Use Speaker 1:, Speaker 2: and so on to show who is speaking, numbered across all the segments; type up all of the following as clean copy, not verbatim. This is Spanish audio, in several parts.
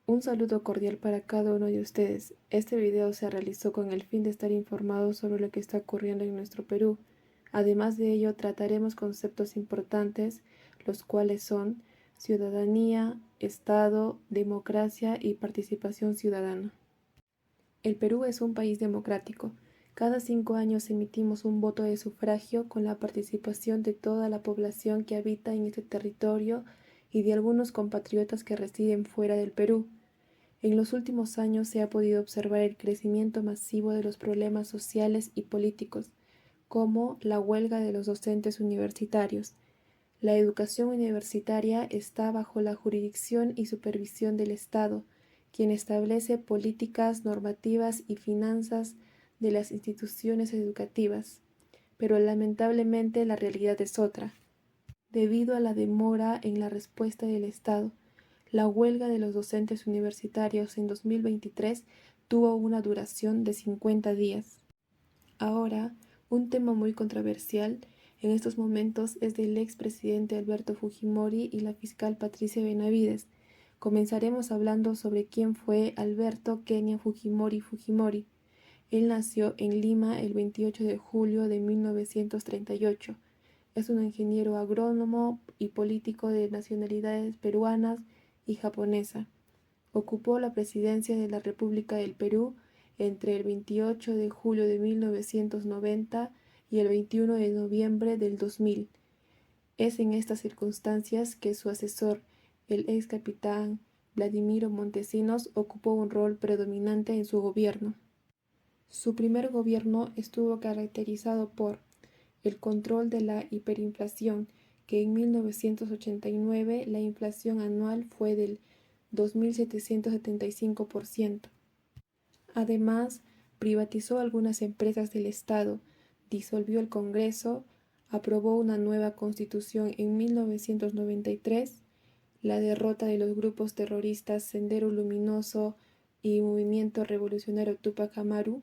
Speaker 1: Un saludo cordial para cada uno de ustedes. Este video se realizó con el fin de estar informados sobre lo que está ocurriendo en nuestro Perú. Además de ello, trataremos conceptos importantes, los cuales son ciudadanía, Estado, democracia y participación ciudadana. El Perú es un país democrático. Cada 5 años emitimos un voto de sufragio con la participación de toda la población que habita en este territorio y de algunos compatriotas que residen fuera del Perú. En los últimos años se ha podido observar el crecimiento masivo de los problemas sociales y políticos, como la huelga de los docentes universitarios. La educación universitaria está bajo la jurisdicción y supervisión del Estado, quien establece políticas, normativas y finanzas de las instituciones educativas. Pero lamentablemente la realidad es otra. Debido a la demora en la respuesta del Estado, la huelga de los docentes universitarios en 2023 tuvo una duración de 50 días. Ahora, un tema muy controversial en estos momentos es del expresidente Alberto Fujimori y la fiscal Patricia Benavides. Comenzaremos hablando sobre quién fue Alberto Kenia Fujimori Fujimori. Él nació en Lima el 28 de julio de 1938. Es un ingeniero agrónomo y político de nacionalidades peruanas y japonesa. Ocupó la presidencia de la República del Perú entre el 28 de julio de 1990 y el 21 de noviembre del 2000. Es en estas circunstancias que su asesor, el ex capitán Vladimiro Montesinos, ocupó un rol predominante en su gobierno. Su primer gobierno estuvo caracterizado por el control de la hiperinflación, que en 1989 la inflación anual fue del 2.775%. Además, privatizó algunas empresas del Estado, disolvió el Congreso, aprobó una nueva constitución en 1993, la derrota de los grupos terroristas Sendero Luminoso y Movimiento Revolucionario Tupac Amaru,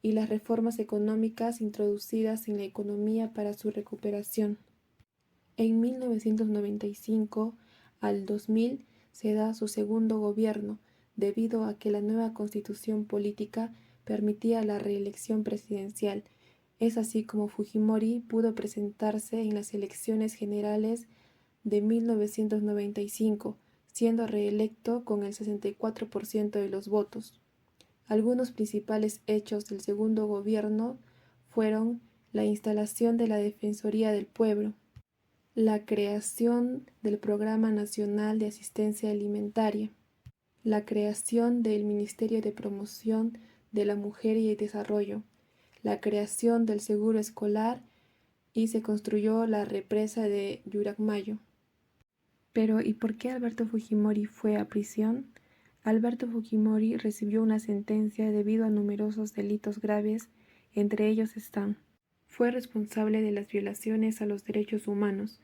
Speaker 1: y las reformas económicas introducidas en la economía para su recuperación. En 1995 al 2000 se da su segundo gobierno, debido a que la nueva constitución política permitía la reelección presidencial. Es así como Fujimori pudo presentarse en las elecciones generales de 1995, siendo reelecto con el 64% de los votos. Algunos principales hechos del segundo gobierno fueron la instalación de la Defensoría del Pueblo, la creación del Programa Nacional de Asistencia Alimentaria, la creación del Ministerio de Promoción de la Mujer y el Desarrollo, la creación del Seguro Escolar y se construyó la represa de Lluracmayo. Pero ¿y por qué Alberto Fujimori fue a prisión? Alberto Fujimori recibió una sentencia debido a numerosos delitos graves, entre ellos están: fue responsable de las violaciones a los derechos humanos,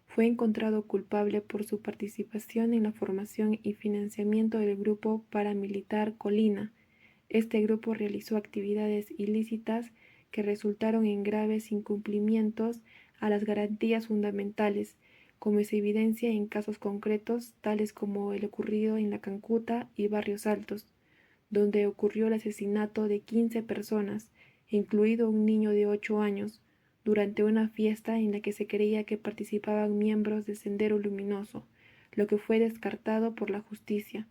Speaker 1: fue encontrado culpable por su participación en la formación y financiamiento del grupo paramilitar Colina. Este grupo realizó actividades ilícitas que resultaron en graves incumplimientos a las garantías fundamentales, como se evidencia en casos concretos tales como el ocurrido en La Cancuta y Barrios Altos, donde ocurrió el asesinato de 15 personas, incluido un niño de 8 años, durante una fiesta en la que se creía que participaban miembros de Sendero Luminoso, lo que fue descartado por la justicia.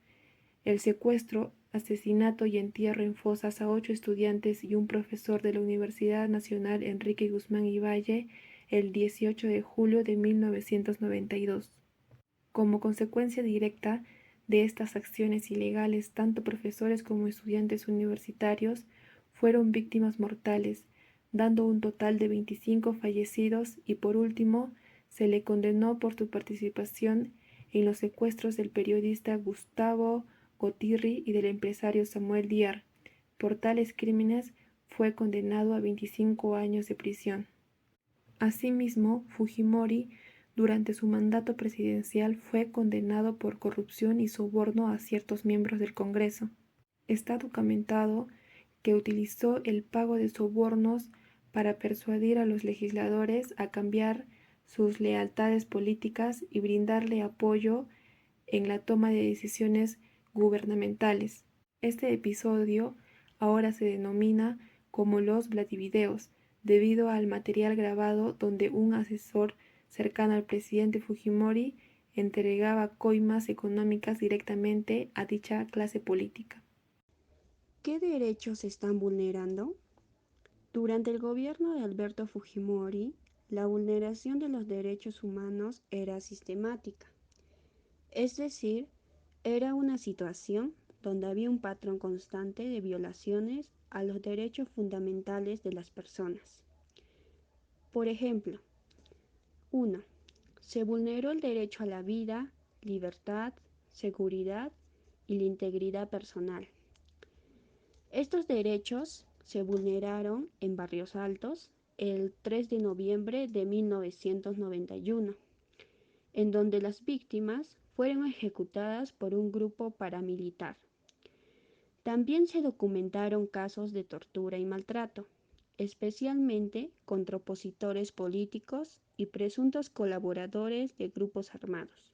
Speaker 1: El secuestro, asesinato y entierro en fosas a 8 estudiantes y un profesor de la Universidad Nacional Enrique Guzmán y Valle el 18 de julio de 1992. Como consecuencia directa de estas acciones ilegales, tanto profesores como estudiantes universitarios fueron víctimas mortales, dando un total de 25 fallecidos y por último se le condenó por su participación en los secuestros del periodista Gustavo Gotirri y del empresario Samuel Díaz. Por tales crímenes fue condenado a 25 años de prisión. Asimismo, Fujimori, durante su mandato presidencial, fue condenado por corrupción y soborno a ciertos miembros del Congreso. Está documentado que utilizó el pago de sobornos para persuadir a los legisladores a cambiar sus lealtades políticas y brindarle apoyo en la toma de decisiones gubernamentales. Este episodio ahora se denomina como los Vladivideos, debido al material grabado donde un asesor cercano al presidente Fujimori entregaba coimas económicas directamente a dicha clase política.
Speaker 2: ¿Qué derechos se están vulnerando? Durante el gobierno de Alberto Fujimori, la vulneración de los derechos humanos era sistemática. Es decir, era una situación donde había un patrón constante de violaciones a los derechos fundamentales de las personas. Por ejemplo, 1. Se vulneró el derecho a la vida, libertad, seguridad y la integridad personal. Estos derechos se vulneraron en Barrios Altos el 3 de noviembre de 1991, en donde las víctimas fueron ejecutadas por un grupo paramilitar. También se documentaron casos de tortura y maltrato, especialmente contra opositores políticos y presuntos colaboradores de grupos armados.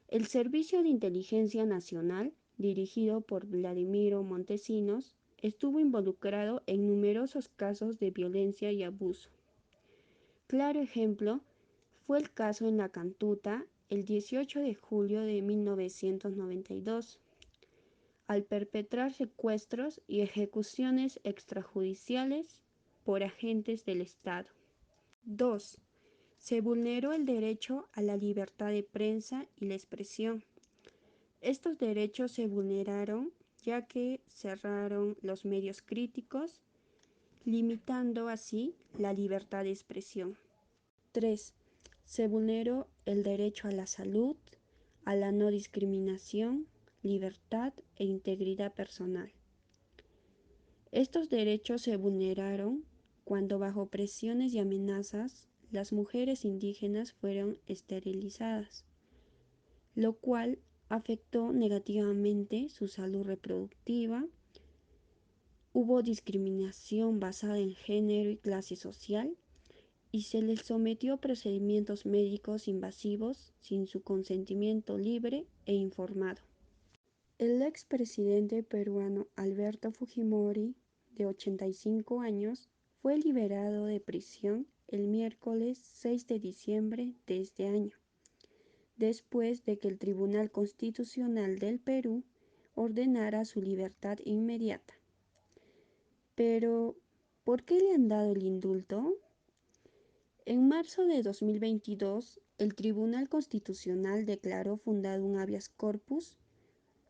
Speaker 2: El Servicio de Inteligencia Nacional, dirigido por Vladimiro Montesinos, estuvo involucrado en numerosos casos de violencia y abuso. Claro ejemplo fue el caso en La Cantuta el 18 de julio de 1992, al perpetrar secuestros y ejecuciones extrajudiciales por agentes del Estado. 2. Se vulneró el derecho a la libertad de prensa y la expresión. Estos derechos se vulneraron ya que cerraron los medios críticos, limitando así la libertad de expresión. 3. Se vulneró el derecho a la salud, a la no discriminación, libertad e integridad personal. Estos derechos se vulneraron cuando bajo presiones y amenazas las mujeres indígenas fueron esterilizadas, lo cual afectó negativamente su salud reproductiva. Hubo discriminación basada en género y clase social y se les sometió a procedimientos médicos invasivos sin su consentimiento libre e informado. El expresidente peruano Alberto Fujimori, de 85 años, fue liberado de prisión el miércoles 6 de diciembre de este año, después de que el Tribunal Constitucional del Perú ordenara su libertad inmediata. Pero, ¿por qué le han dado el indulto? En marzo de 2022, el Tribunal Constitucional declaró fundado un habeas corpus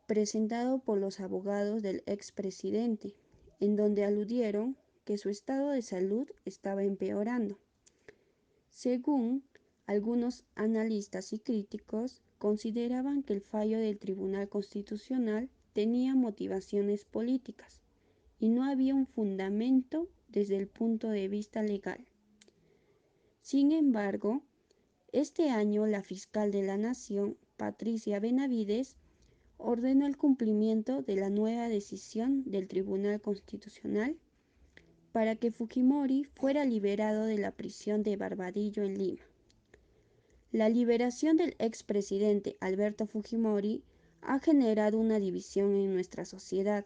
Speaker 2: presentado por los abogados del expresidente, en donde aludieron que su estado de salud estaba empeorando. Según algunos analistas y críticos, consideraban que el fallo del Tribunal Constitucional tenía motivaciones políticas y no había un fundamento desde el punto de vista legal. Sin embargo, este año la fiscal de la Nación, Patricia Benavides, ordenó el cumplimiento de la nueva decisión del Tribunal Constitucional para que Fujimori fuera liberado de la prisión de Barbadillo en Lima. La liberación del expresidente Alberto Fujimori ha generado una división en nuestra sociedad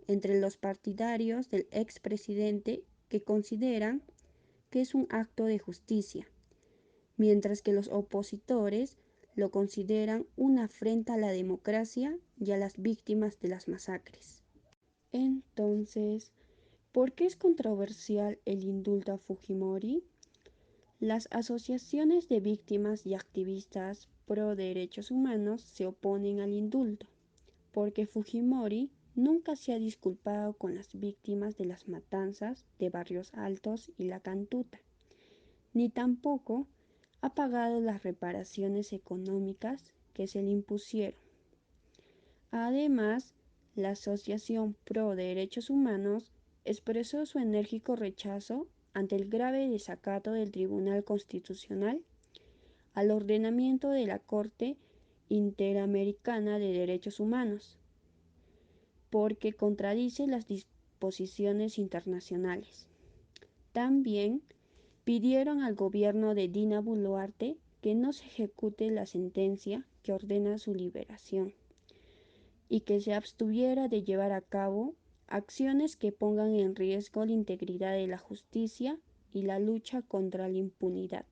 Speaker 2: entre los partidarios del expresidente, que consideran que es un acto de justicia, mientras que los opositores lo consideran una afrenta a la democracia y a las víctimas de las masacres. Entonces, ¿por qué es controversial el indulto a Fujimori? Las asociaciones de víctimas y activistas pro derechos humanos se oponen al indulto, porque Fujimori nunca se ha disculpado con las víctimas de las matanzas de Barrios Altos y La Cantuta, ni tampoco ha pagado las reparaciones económicas que se le impusieron. Además, la Asociación Pro Derechos Humanos expresó su enérgico rechazo ante el grave desacato del Tribunal Constitucional al ordenamiento de la Corte Interamericana de Derechos Humanos, porque contradice las disposiciones internacionales. También pidieron al gobierno de Dina Boluarte que no se ejecute la sentencia que ordena su liberación. y que se abstuviera de llevar a cabo acciones que pongan en riesgo la integridad de la justicia y la lucha contra la impunidad.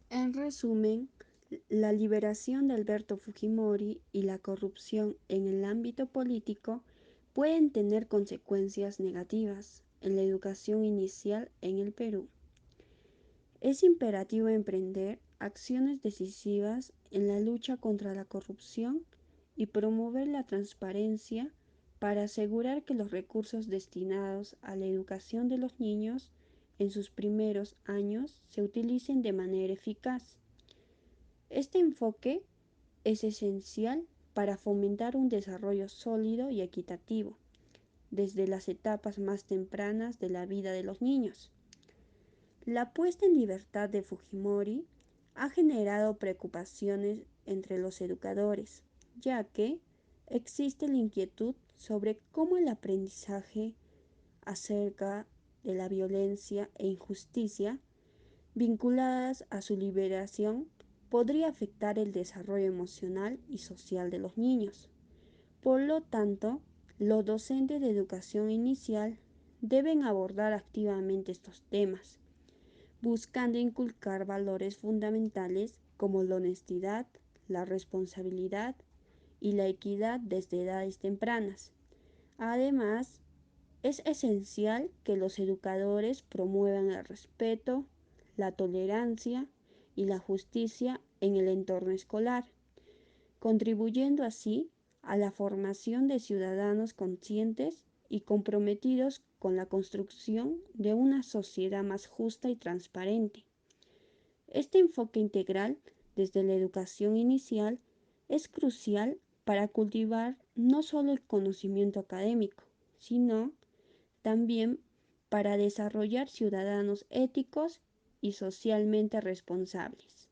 Speaker 2: En resumen, la liberación de Alberto Fujimori y la corrupción en el ámbito político pueden tener consecuencias negativas en la educación inicial en el Perú. Es imperativo emprender acciones decisivas en la lucha contra la corrupción y promover la transparencia para asegurar que los recursos destinados a la educación de los niños en sus primeros años se utilicen de manera eficaz. Este enfoque es esencial para fomentar un desarrollo sólido y equitativo desde las etapas más tempranas de la vida de los niños. La puesta en libertad de Fujimori ha generado preocupaciones entre los educadores, ya que existe la inquietud sobre cómo el aprendizaje acerca de la violencia e injusticia vinculadas a su liberación podría afectar el desarrollo emocional y social de los niños. Por lo tanto, los docentes de educación inicial deben abordar activamente estos temas, buscando inculcar valores fundamentales como la honestidad, la responsabilidad y la equidad desde edades tempranas. Además, es esencial que los educadores promuevan el respeto, la tolerancia y la justicia en el entorno escolar, contribuyendo así a la formación de ciudadanos conscientes y comprometidos con la construcción de una sociedad más justa y transparente. Este enfoque integral desde la educación inicial es crucial para cultivar no solo el conocimiento académico, sino también para desarrollar ciudadanos éticos y socialmente responsables.